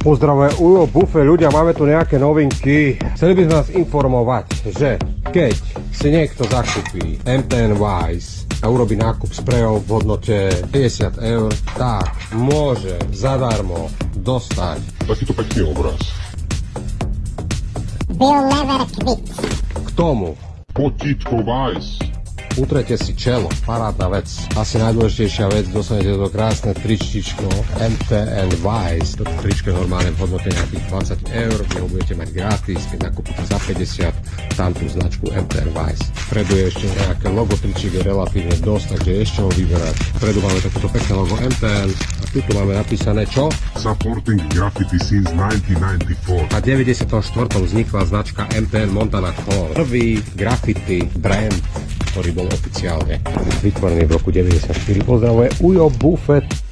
Pozdravuje Ujo Buffet, ľudia, máme tu nejaké novinky. Chceli by sme vás informovať, že keď si niekto zakúpi MTN Wise a urobí nákup sprejov v hodnote 50 eur, tak môže zadarmo dostať takýto pekný obraz. Will never quit. k tomu. Potítko Vice. Utrete si čelo, parádna vec. Asi najdôležitejšia vec, dostanete to krásne tričtičko MTN Wise. Toto tričko je normálne v hodnote nejakých 20 eur, vy ho budete mať gratis, keď nakúpite za 50 tam tú značku MTN Wise. Vpredu je ešte nejaké logo, tričík je relatívne dosť, takže ešte ho vyberať. Vpredu máme takéto pekné logo MTN a tu máme napísané čo? Supporting graffiti since 1994. A v 94. vznikla značka MTN Montana Color. Prvý graffiti brand, ktorý bol oficiálne vytvorený v roku 94. Pozdravuje Ujo Buffet.